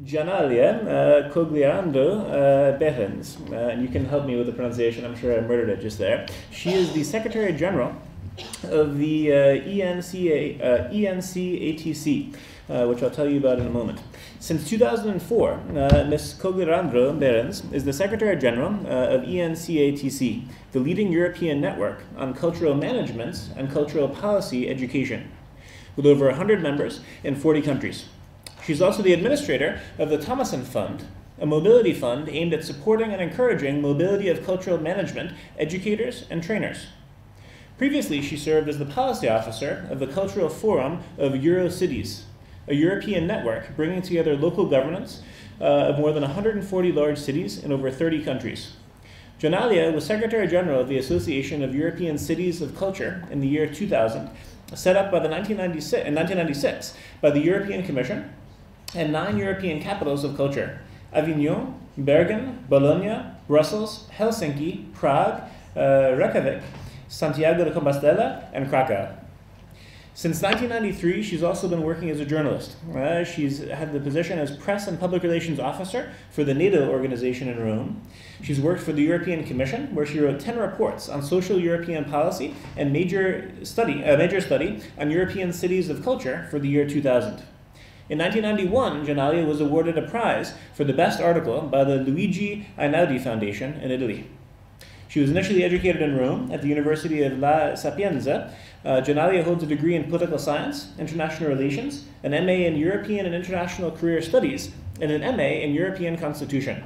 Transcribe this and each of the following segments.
Giannalia Cogliandro Beyens, and you can help me with the pronunciation, I'm sure I murdered it just there. She is the Secretary General of the ENCATC, which I'll tell you about in a moment. Since 2004, Ms. Cogliandro Beyens is the Secretary General of ENCATC, the leading European network on cultural management and cultural policy education, with over 100 members in 40 countries. She's also the administrator of the Thomason Fund, a mobility fund aimed at supporting and encouraging mobility of cultural management, educators, and trainers. Previously, she served as the policy officer of the Cultural Forum of EuroCities, a European network bringing together local governance of more than 140 large cities in over 30 countries. Giannalia was Secretary General of the Association of European Cities of Culture in the year 2000, set up by in 1996 by the European Commission, and 9 European capitals of culture: Avignon, Bergen, Bologna, Brussels, Helsinki, Prague, Reykjavik, Santiago de Compostela, and Krakow. Since 1993, she's also been working as a journalist. She's had the position as Press and Public Relations Officer for the NATO organization in Rome. She's worked for the European Commission, where she wrote 10 reports on social European policy and a major study on European cities of culture for the year 2000. In 1991, Giannalia was awarded a prize for the best article by the Luigi Einaudi Foundation in Italy. She was initially educated in Rome at the University of La Sapienza. Giannalia holds a degree in political science, international relations, an MA in European and International Career Studies, and an MA in European Constitution.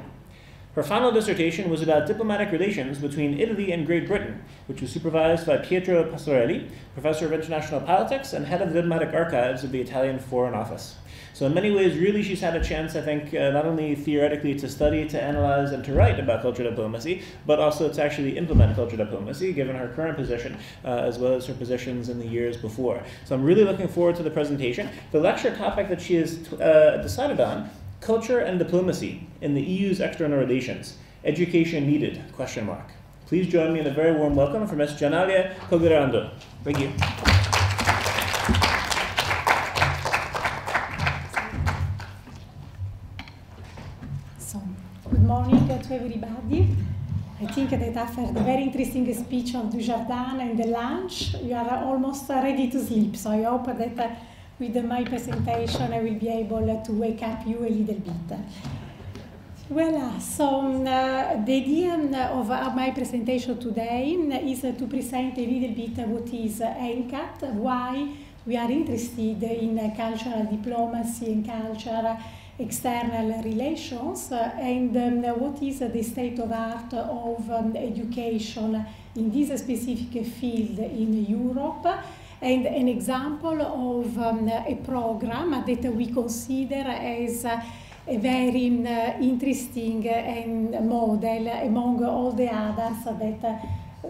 Her final dissertation was about diplomatic relations between Italy and Great Britain, which was supervised by Pietro Pastorelli, Professor of International Politics and Head of the Diplomatic Archives of the Italian Foreign Office. So in many ways, really, she's had a chance, I think, not only theoretically to study, to analyze, and to write about cultural diplomacy, but also to actually implement cultural diplomacy, given her current position, as well as her positions in the years before. So I'm really looking forward to the presentation. The lecture topic that she has decided on: culture and diplomacy in the EU's external relations. Education needed? ? Please join me in a very warm welcome for Ms. Giannalia Cogliandro. Thank you. Good morning to everybody. I think that after the very interesting speech of Dujardin and the lunch, you are almost ready to sleep. So I hope that with my presentation I will be able to wake up you a little bit. Well, the idea of my presentation today is to present a little bit what is ENCATC, why we are interested in cultural diplomacy and culture external relations, and what is the state of art of education in this specific field in Europe, and an example of a program that we consider as a very interesting model among all the others that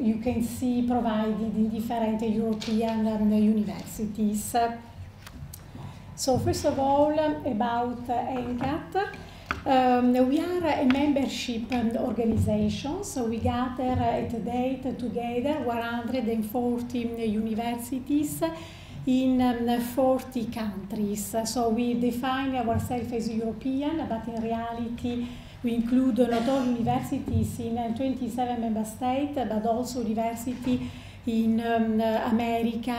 you can see provided in different European universities. So first of all, about ENCATC. We are a membership organization, so we gather at date together 140 universities in 40 countries. So we define ourselves as European, but in reality we include not only universities in 27 member states, but also universities in America,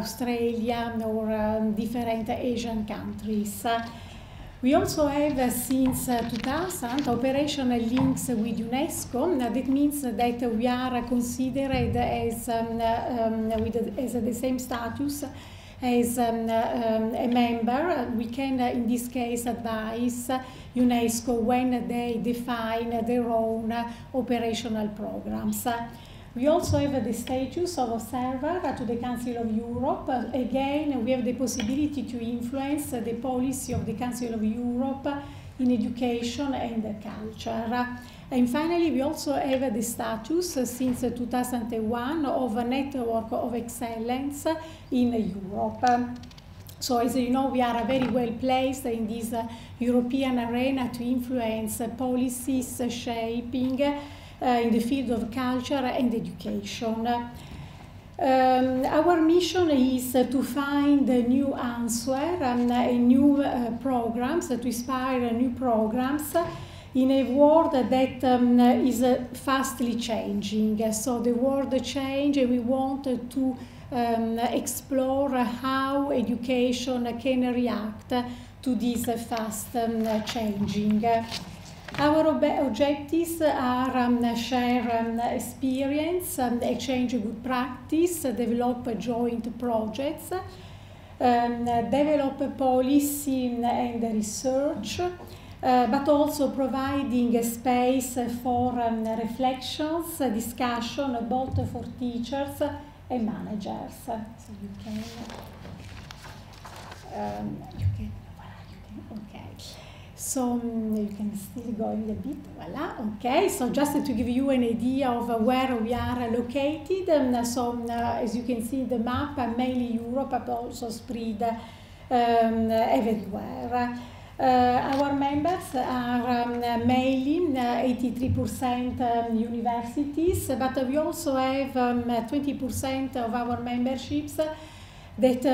Australia, or different Asian countries. We also have, since 2000, operational links with UNESCO. That means that we are considered as the same status as a member. We can, in this case, advise UNESCO when they define their own operational programs. We also have the status of observer to the Council of Europe. Again, we have the possibility to influence the policy of the Council of Europe in education and culture. And finally, we also have the status, since 2001, of a network of excellence in Europe. So, as you know, we are very well placed in this European arena to influence policies shaping in the field of culture and education. Our mission is to find a new answer and new programs, to inspire new programs in a world that is fastly changing. So the world changes, and we want to explore how education can react to this fast changing. Our objectives are share experience, exchange good practice, develop joint projects, develop policy and research, but also providing a space for reflections, discussion, both for teachers and managers. So you can okay. So you can still go in a bit, voila, okay. So just to give you an idea of where we are located, as you can see in the map, mainly Europe, but also spread everywhere. Our members are mainly 83% universities, but we also have 20% of our memberships that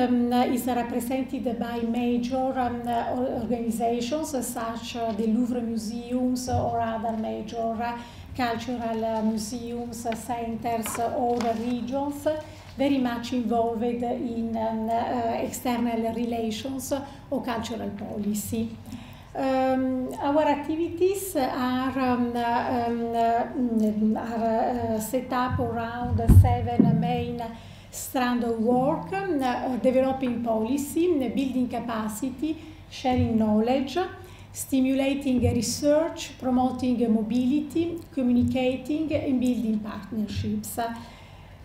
is represented by major organizations such as the Louvre museums or other major cultural museums, centers or regions, very much involved in external relations or cultural policy. Our activities are set up around 7 main strands of work: developing policy, building capacity, sharing knowledge, stimulating research, promoting mobility, communicating and building partnerships.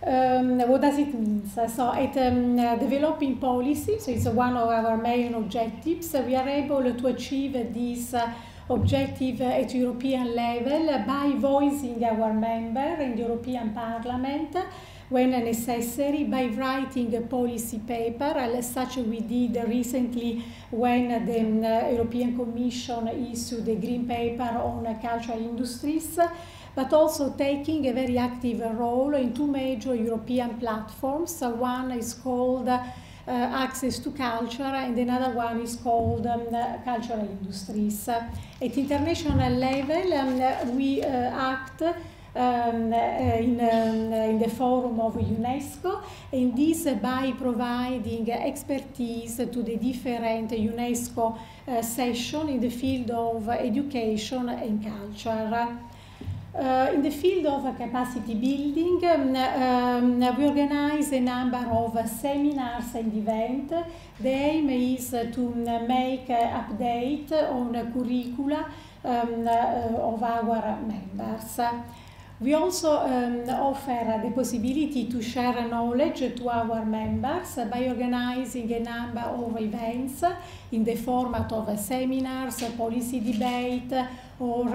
What does it mean? So at developing policy, so it's one of our main objectives. We are able to achieve this objective at European level by voicing our member in the European Parliament when necessary, by writing a policy paper, as such we did recently when the European Commission issued the Green Paper on cultural industries, but also taking a very active role in 2 major European platforms. One is called Access to Culture, and another one is called Cultural Industries. At international level, we act in the forum of UNESCO, and this by providing expertise to the different UNESCO sessions in the field of education and culture. In the field of capacity building, we organize a number of seminars and events. The aim is to make update on curricula of our members. We also offer the possibility to share knowledge to our members by organizing a number of events in the format of seminars, policy debate, or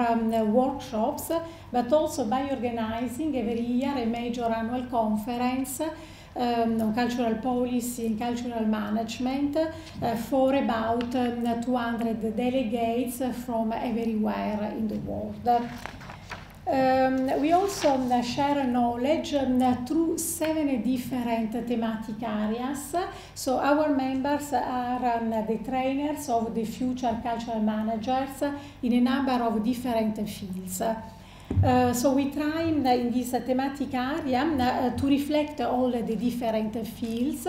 workshops, but also by organizing every year a major annual conference on cultural policy and cultural management for about 200 delegates from everywhere in the world. We also share knowledge through 7 different thematic areas. So our members are the trainers of the future cultural managers in a number of different fields. So we try in this thematic area to reflect all the different fields,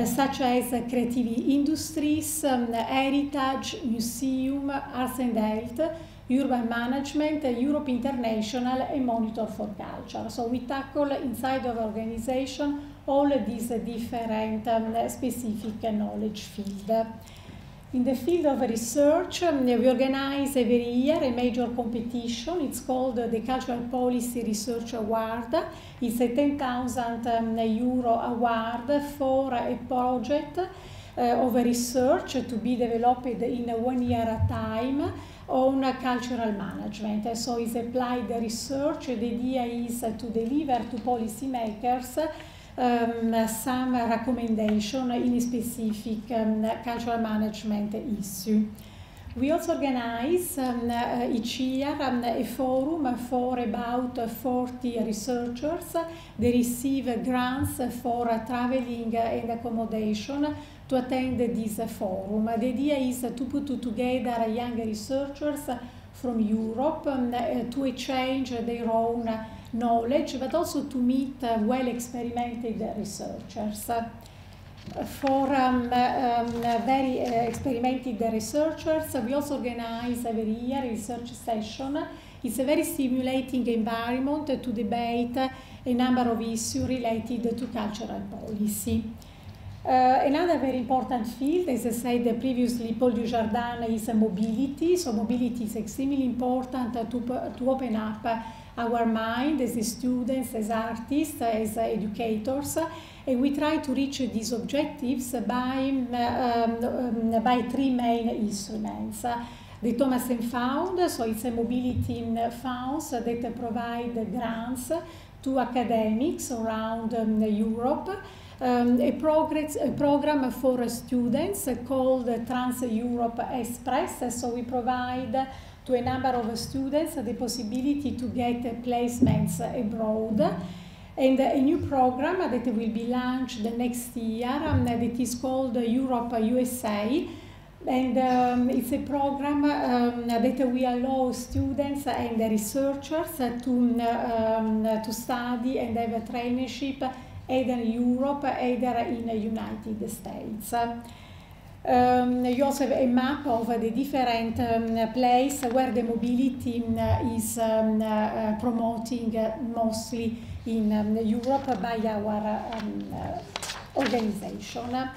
such as creative industries, heritage, museum, arts and health, urban management, Europe International, and Monitor for Culture. So we tackle inside of our organization all these different specific knowledge fields. In the field of research, we organize every year a major competition. It's called the Cultural Policy Research Award. It's a €10,000 award for a project of research to be developed in 1 year time on cultural management. So it's applied research. The idea is to deliver to policymakers some recommendation in a specific cultural management issue. We also organize each year a forum for about 40 researchers. They receive grants for traveling and accommodation to attend this forum. The idea is to put together young researchers from Europe to exchange their own knowledge, but also to meet well-experimented researchers. For very experimented researchers, we also organize every year a research session. It's a very stimulating environment to debate a number of issues related to cultural policy. Another very important field, as I said previously, Paul Dujardin, is mobility. So mobility is extremely important to open up our mind as students, as artists, as educators, and we try to reach these objectives by three main instruments. The Thomas & Found, so it's a mobility funds that provide grants to academics around Europe. A program for students called Trans-Europe Express, so we provide to a number of students the possibility to get placements abroad. And a new program that will be launched next year that is called Europe USA. And it's a program that will allow students and researchers to study and have a traineeship either in Europe, either in the United States. You also have a map of the different places where the mobility is promoting mostly in Europe by our organization.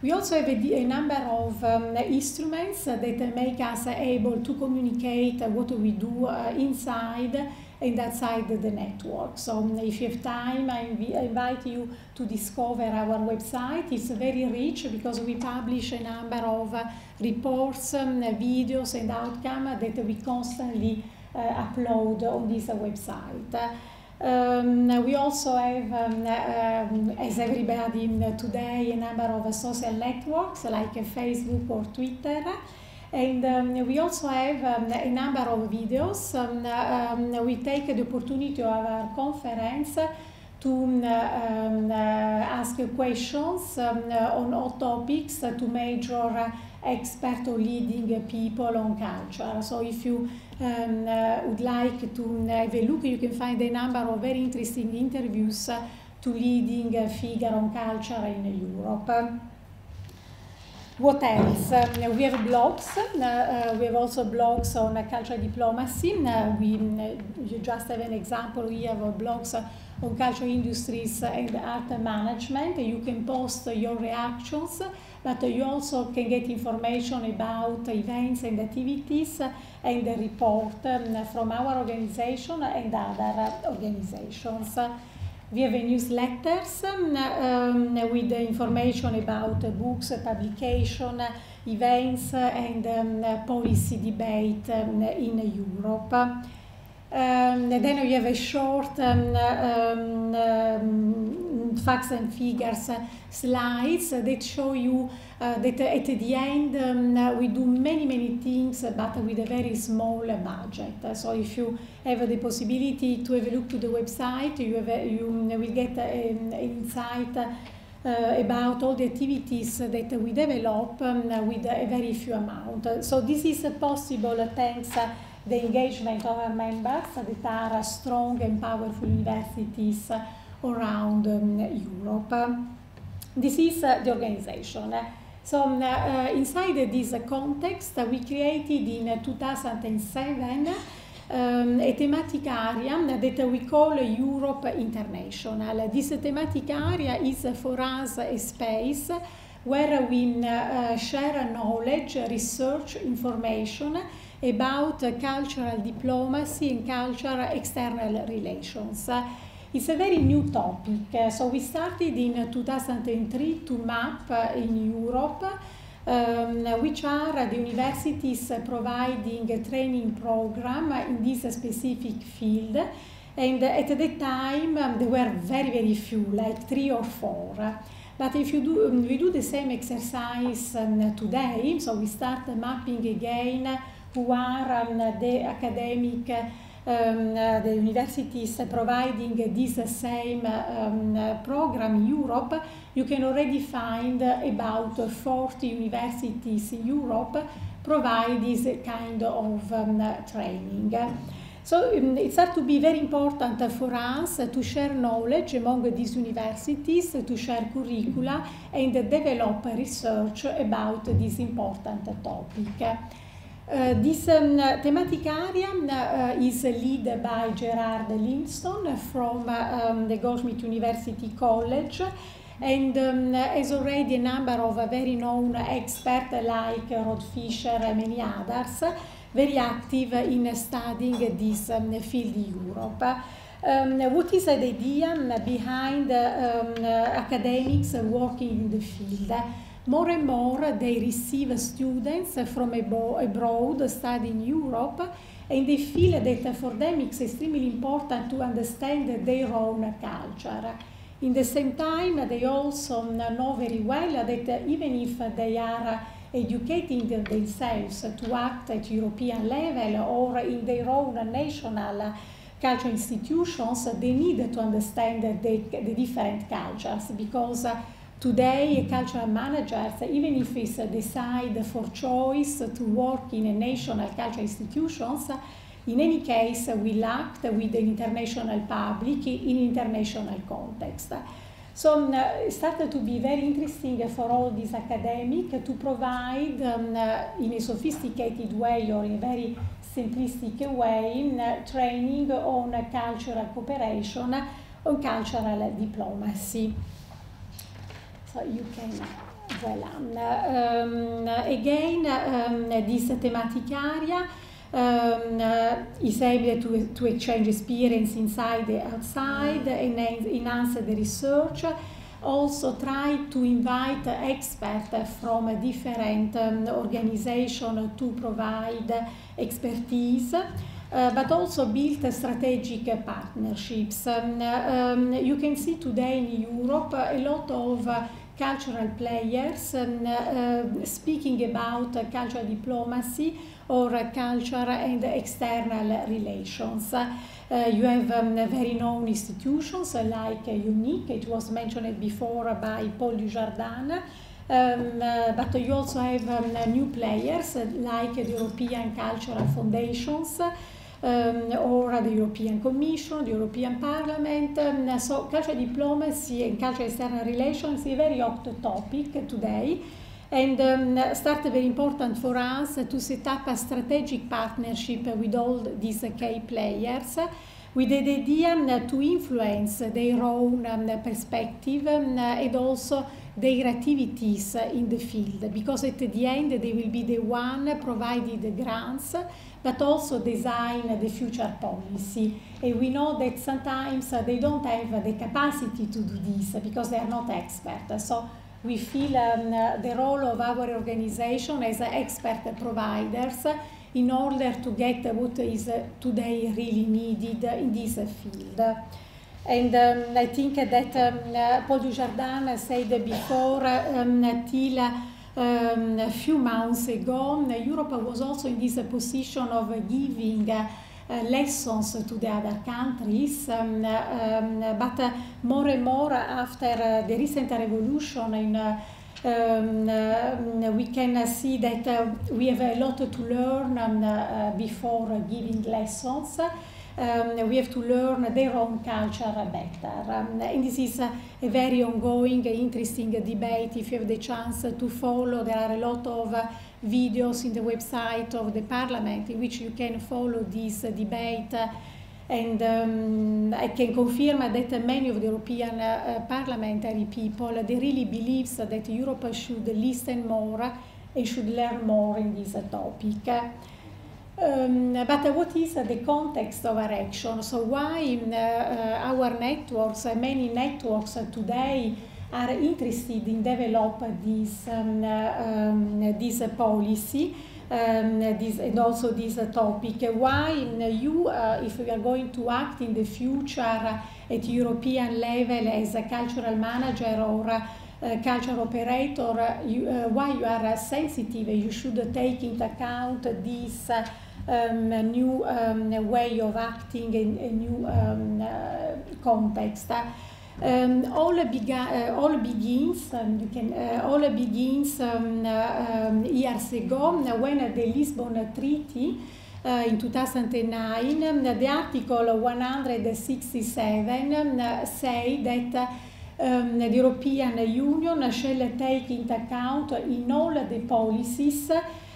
We also have a number of instruments that make us able to communicate what we do inside and outside the network. So if you have time, I invite you to discover our website. It's very rich because we publish a number of reports, videos and outcomes that we constantly upload on this website. We also have, as everybody today, a number of social networks like Facebook or Twitter. And we also have a number of videos. We take the opportunity of our conference to ask questions on hot topics to major expert or leading people on culture. So if you would like to have a look, you can find a number of very interesting interviews to leading figures on culture in Europe. What else? We have blogs. We have also blogs on cultural diplomacy. You just have an example here of blogs on cultural industries and art management. You can post your reactions, but you also can get information about events and activities and a report from our organization and other organizations. We have newsletters with the information about books, publication, events, and policy debate in Europe. Then we have a short facts and figures slides that show you that at the end we do many things, but with a very small budget. So if you have the possibility to have a look to the website, you will get an insight about all the activities that we develop with a very few amount. So this is possible thanks the engagement of our members that are strong and powerful universities around Europe. This is the organization. So inside this context, we created in 2007 a thematic area that we call Europe International. This thematic area is for us a space where we share knowledge, research, information about cultural diplomacy and cultural external relations. It's a very new topic. So we started in 2003 to map in Europe which are the universities providing a training program in this specific field. And at the time there were very few, like 3 or 4. But if you do, we do the same exercise today, so we start mapping again who are the academic, the universities providing this same program in Europe. You can already find about 40 universities in Europe provide this kind of training. So it starts to be very important for us to share knowledge among these universities, to share curricula and develop research about this important topic. This thematic area is led by Gerard Linston from the Goldsmith University College, and has already a number of very known experts like Rod Fisher and many others, very active in studying this field in Europe. What is the idea behind academics working in the field? More and more they receive students from abroad studying in Europe, and they feel that for them it's extremely important to understand their own culture. In the same time, they also know very well that even if they are educating themselves to act at European level or in their own national cultural institutions, they need to understand the different cultures, because today cultural managers, even if it's decide for choice to work in a national cultural institutions, in any case will act with the international public in international context. So it started to be very interesting for all these academics to provide in a sophisticated way or in a very simplistic way training on cultural cooperation, on cultural diplomacy. So you can well again this thematic area is able to exchange experience inside and outside, and enhance the research. Also try to invite experts from different organizations to provide expertise, but also build strategic partnerships. You can see today in Europe a lot of cultural players speaking about cultural diplomacy or culture and external relations. You have very known institutions like UNIC, it was mentioned before by Paul Dujardin, but you also have new players like the European Cultural Foundations, or the European Commission, the European Parliament. So cultural diplomacy and cultural external relations is a very hot topic today, and started very important for us to set up a strategic partnership with all these key players, with the idea to influence their own perspective and also their activities in the field, because at the end they will be the one providing the grants, but also design the future policy. And we know that sometimes they don't have the capacity to do this because they are not experts. So we feel the role of our organization as expert providers in order to get what is today really needed in this field. And I think that Paul Dujardin said before, till a few months ago, Europe was also in this position of giving lessons to the other countries, but more and more after the recent revolution we can see that we have a lot to learn before giving lessons. We have to learn their own culture better. And this is a very ongoing, interesting debate. If you have the chance to follow, there are a lot of videos in the website of the Parliament in which you can follow this debate. And I can confirm that many of the European parliamentary people, they really believe that Europe should listen more and should learn more in this topic. But what is the context of our action? So why our networks, many networks today, are interested in developing this policy, and also this topic? Why you, if we are going to act in the future at European level as a cultural manager or cultural operator, why you are sensitive, you should take into account this new way of acting in a new context. All begins years ago when the Lisbon Treaty in 2009, the Article 167 say that the European Union shall take into account in all the policies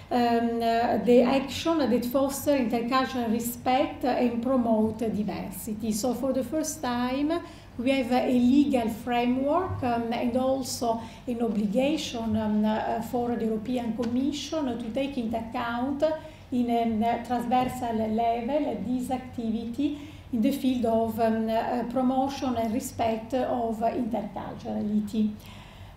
the action that foster intercultural respect and promote diversity. So for the first time we have a legal framework and also an obligation for the European Commission to take into account in a transversal level this activity in the field of promotion and respect of interculturality.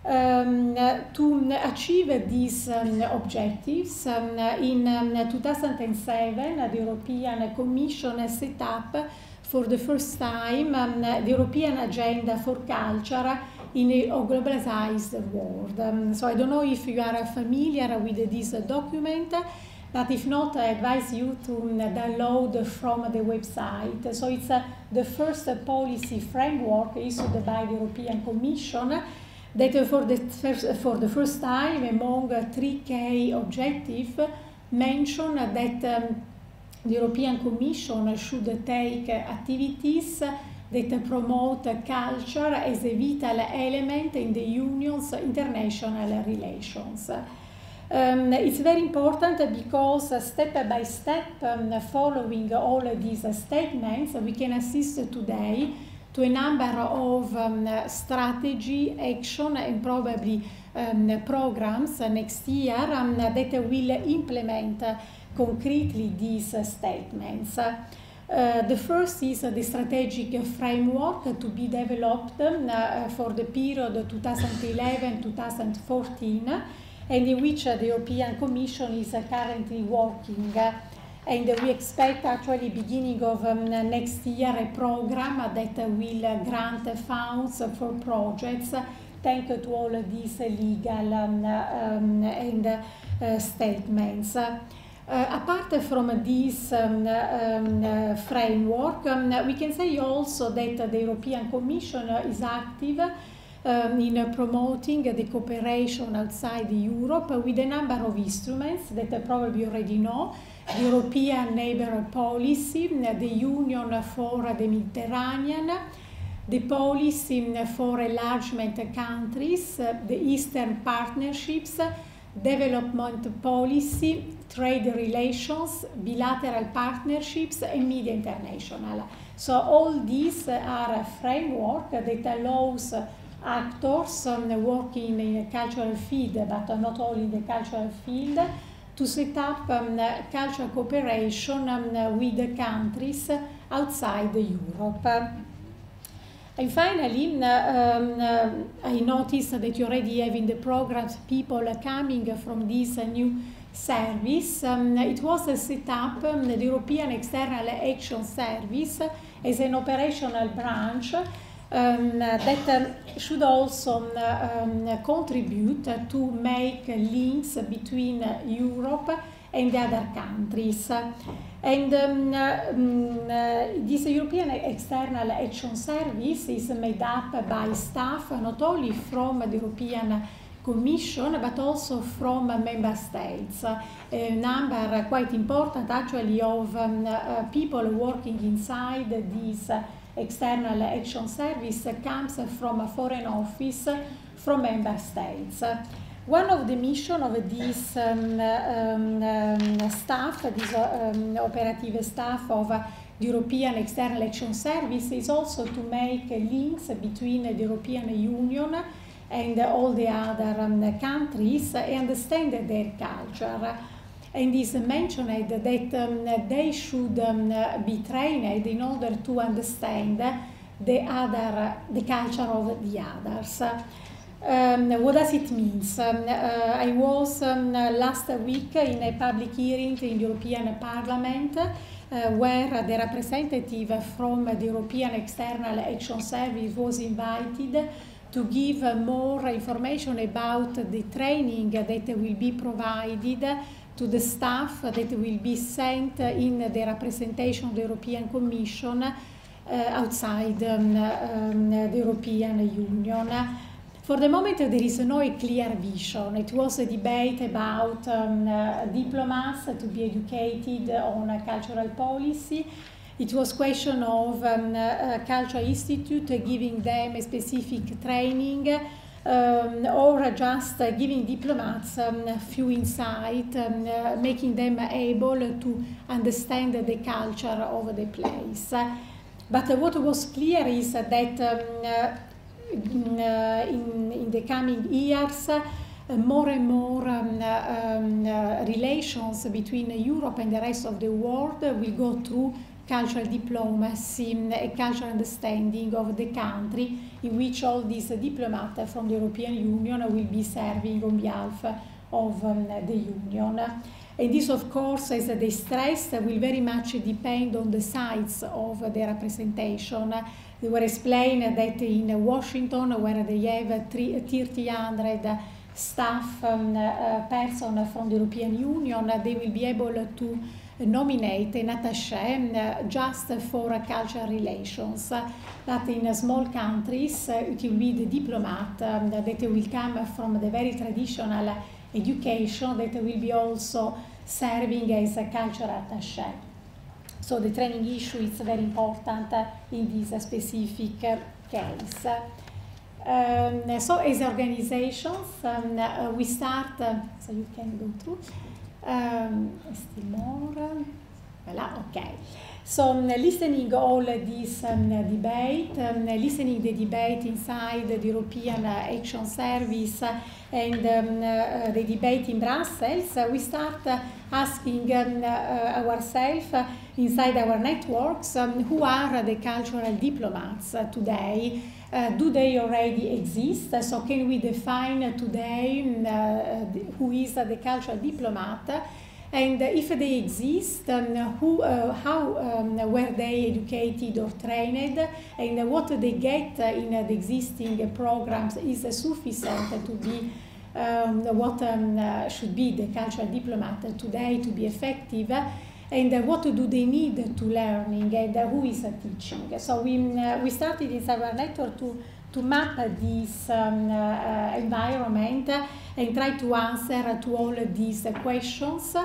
To achieve these objectives, in 2007 the European Commission set up for the first time the European Agenda for Culture in a globalized world. So I don't know if you are familiar with this document, but if not, I advise you to download from the website. So it's the first policy framework issued by the European Commission that for the first time among 3 key objectives mention that the European Commission should take activities that promote culture as a vital element in the Union's international relations. It's very important because step by step, following all these statements, we can assist today to a number of strategy, action, and probably programs next year that will implement concretely these statements. The first is the strategic framework to be developed for the period 2011-2014, and in which the European Commission is currently working. And we expect actually beginning of next year a program that will grant funds for projects thanks to all these legal and statements. Apart from this framework, we can say also that the European Commission is active in promoting the cooperation outside Europe with a number of instruments that probably already know: the European Neighbourhood Policy, the Union for the Mediterranean, the Policy for Enlargement Countries, the Eastern Partnerships, Development Policy, Trade Relations, Bilateral Partnerships, and Media International. So all these are a framework that allows actors working in a cultural field, but not only in the cultural field, to set up cultural cooperation with the countries outside Europe. And finally, I noticed that you already have in the programs people coming from this new service. It was set up, the European External Action Service, as an operational branch that should also contribute to make links between Europe and the other countries. And this European External Action Service is made up by staff not only from the European Commission but also from member states. A number quite important actually of people working inside this External Action Service comes from a foreign office from member states. One of the missions of this staff, this operative staff of the European External Action Service, is also to make links between the European Union and all the other countries and understand their culture. And is mentioned that they should be trained in order to understand the culture of the others. What does it mean? I was last week in a public hearing in the European Parliament where the representative from the European External Action Service was invited to give more information about the training that will be provided to the staff that will be sent in the representation of the European Commission outside the European Union. For the moment, there is no clear vision. It was a debate about diplomats to be educated on cultural policy. It was a question of Cultural Institute giving them a specific training or just giving diplomats a few insights, making them able to understand the culture of the place. But what was clear is that in the coming years, more and more relations between Europe and the rest of the world will go through cultural diplomacy, a cultural understanding of the country in which all these diplomats from the European Union will be serving on behalf of the Union. And this, of course, as they stressed, will very much depend on the size of the representation. They were explained that in Washington, where they have 300 staff person from the European Union, they will be able to nominate an attaché just for cultural relations. But in small countries, it will be the diplomat that will come from the very traditional education that will be also serving as a cultural attaché. So the training issue is very important in this specific case. So as organizations, we start, so you can go through, still more, voilà, okay. So listening all this debate, listening the debate inside the European Action Service and the debate in Brussels, we start asking ourselves inside our networks who are the cultural diplomats today. Do they already exist? So can we define today who is the cultural diplomat? And if they exist, how were they educated or trained, and what they get in the existing programs is sufficient to be what should be the cultural diplomat today to be effective, and what do they need to learning, and who is teaching. So we started in our network to map this environment and try to answer to all these questions.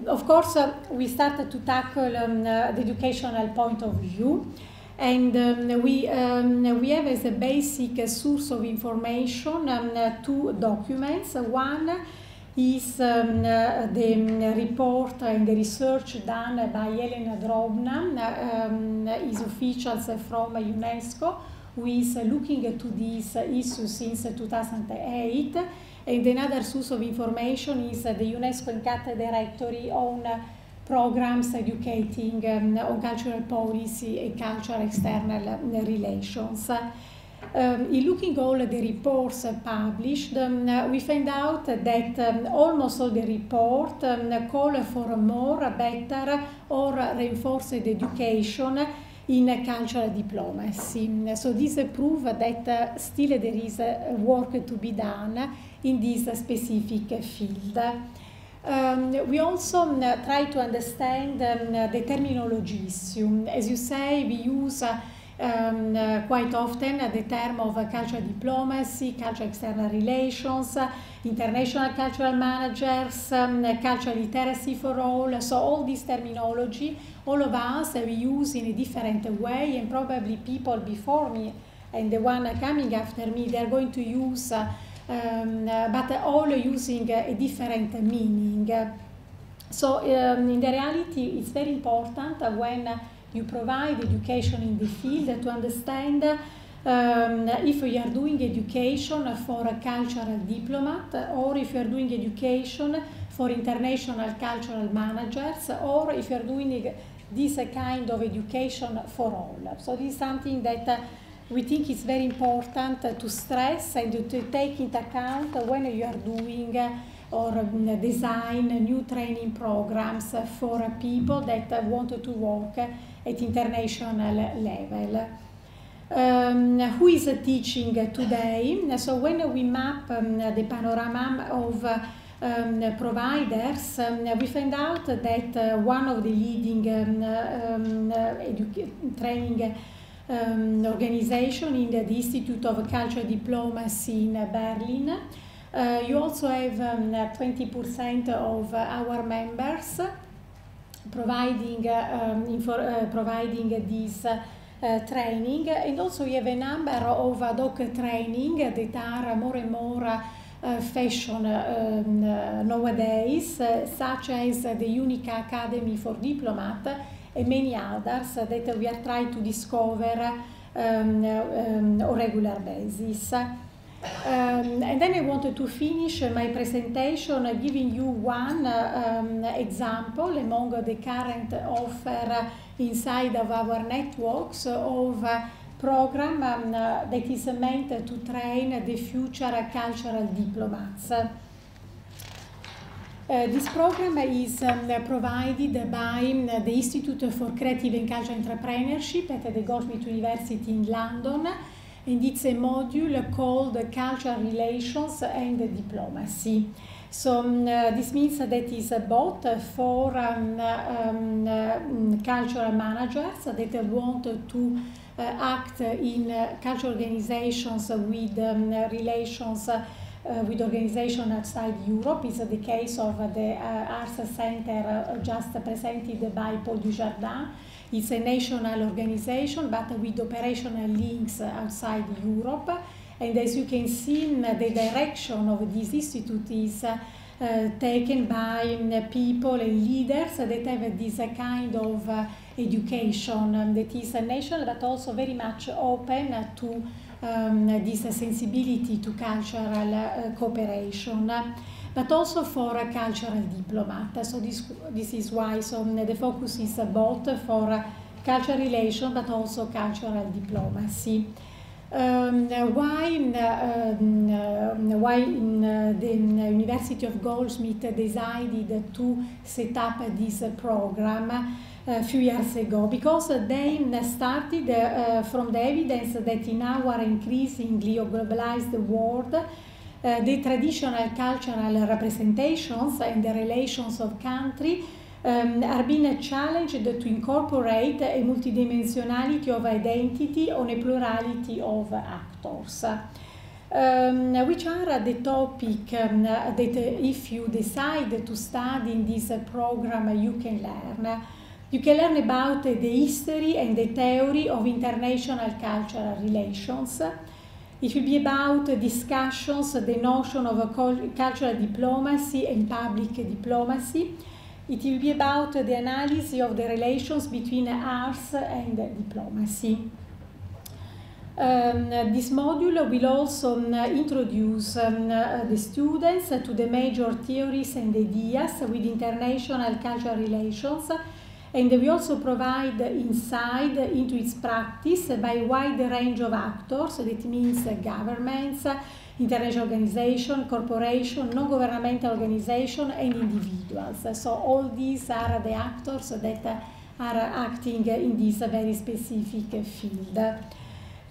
Of course, we started to tackle the educational point of view, and we have as a basic source of information 2 documents. One is the report and the research done by Elena Drobna, is officials from UNESCO, who is looking to this issue since 2008. And another source of information is the UNESCO ENCATC directory on programs educating on cultural policy and cultural external relations. In looking all the reports published, we find out that almost all the reports call for more, better, or reinforced education in cultural diplomacy. So this proves that still there is work to be done in this specific field. We also try to understand the terminology issue. As you say, we use quite often the term of cultural diplomacy, cultural external relations, international cultural managers, cultural literacy for all. So all this terminology, all of us, we use in a different way, and probably people before me and the one coming after me, they are going to use, but all using a different meaning. So in the reality, it's very important when you provide education in the field to understand if you are doing education for a cultural diplomat, or if you are doing education for international cultural managers, or if you are doing this kind of education for all. So this is something that we think is very important to stress and to take into account when you are doing or design new training programs for people that want to work at international level. Who is teaching today? So when we map the panorama of providers, we find out that one of the leading training organization in the Institute of Cultural Diplomacy in Berlin. You also have 20% of our members providing this training, and also we have a number of ad hoc training that are more and more fashion nowadays, such as the Unica Academy for Diplomat and many others that we are trying to discover on a regular basis. And then I wanted to finish my presentation giving you one example among the current offer inside of our networks of program that is meant to train the future cultural diplomats. This program is provided by the Institute for Creative and Cultural Entrepreneurship at the Goldsmith University in London, and it's a module called Cultural Relations and Diplomacy. So this means that is both for cultural managers that want to act in cultural organizations with relations with organizations outside Europe. Is the case of the Arts Center just presented by Paul Dujardin. It's a national organization, but with operational links outside Europe. And as you can see, the direction of this institute is taken by people and leaders that have this kind of education that is national, but also very much open to this sensibility to cultural cooperation, but also for a cultural diplomat. So this is why the focus is both for cultural relations, but also cultural diplomacy. Why the University of Goldsmith decided to set up this program a few years ago? Because they started from the evidence that in our increasingly globalized world, the traditional cultural representations and the relations of country are being challenged to incorporate a multidimensionality of identity on a plurality of actors, which are the topic that if you decide to study in this program you can learn. You can learn about the history and the theory of international cultural relations. It will be about discussions, the notion of cultural diplomacy and public diplomacy. It will be about the analysis of the relations between arts and diplomacy. This module will also introduce the students to the major theories and ideas with international cultural relations, and we also provide insight into its practice by a wide range of actors. That means governments, international organizations, corporations, non-governmental organizations, and individuals. So all these are the actors that are acting in this very specific field.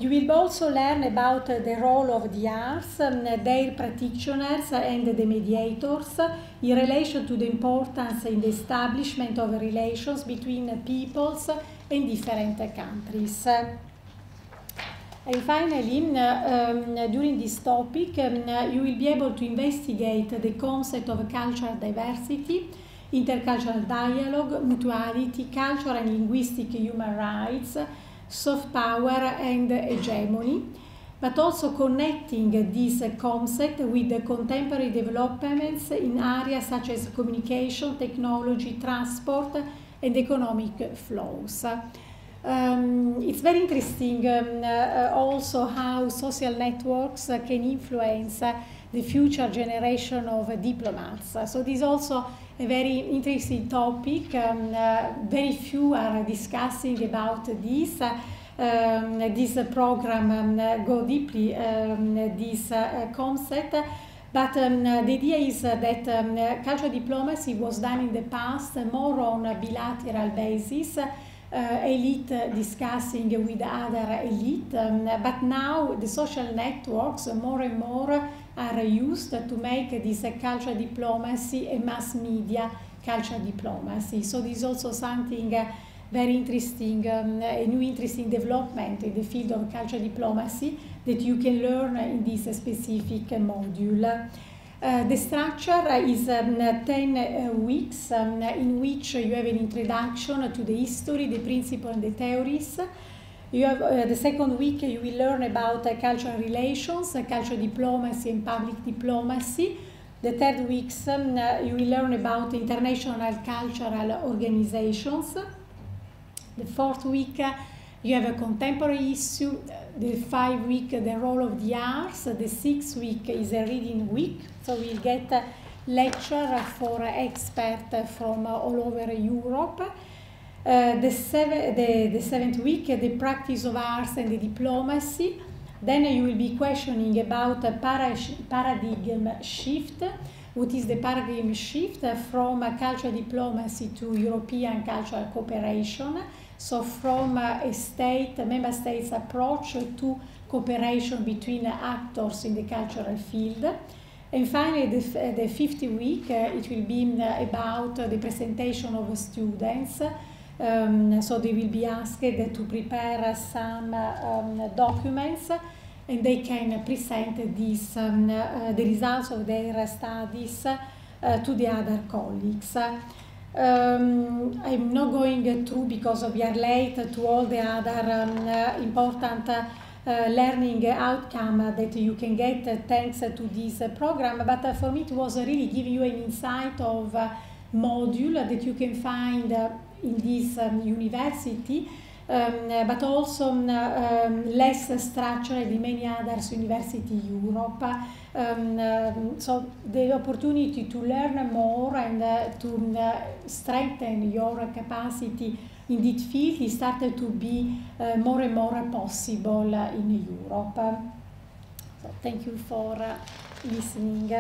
You will also learn about the role of the arts, their practitioners and the mediators in relation to the importance in the establishment of relations between peoples and different countries. And finally, during this topic, you will be able to investigate the concept of cultural diversity, intercultural dialogue, mutuality, cultural and linguistic human rights, soft power and hegemony, but also connecting this concept with the contemporary developments in areas such as communication, technology, transport, and economic flows. It's very interesting also how social networks can influence the future generation of diplomats. So this is also a very interesting topic. Very few are discussing about this. This program go deeply this concept. But the idea is that cultural diplomacy was done in the past more on a bilateral basis, elite discussing with other elite, but now the social networks more and more are used to make this cultural diplomacy a mass media cultural diplomacy. So this is also something very interesting, a new interesting development in the field of cultural diplomacy that you can learn in this specific module. The structure is 10 weeks in which you have an introduction to the history, the principles and the theories. You have the second week you will learn about cultural relations, cultural diplomacy and public diplomacy. The third week you will learn about international cultural organizations. The fourth week you have a contemporary issue. The 5th week the role of the arts. The 6th week is a reading week, so we'll get a lecture for experts from all over Europe. The 7th week the practice of arts and the diplomacy. Then you will be questioning about a paradigm shift. What is the paradigm shift from cultural diplomacy to European cultural cooperation? So from a member states approach to cooperation between actors in the cultural field. And finally, the 5th week, it will be about the presentation of students. So they will be asked to prepare some documents, and they can present these, the results of their studies to the other colleagues. I'm not going through, because we are late, to all the other important learning outcome that you can get thanks to this program, but for me it was really giving you an insight of module that you can find in this university, but also less structured in many other universities in Europe. So the opportunity to learn more and to strengthen your capacity in this field is started to be more and more possible in Europe. So thank you for listening.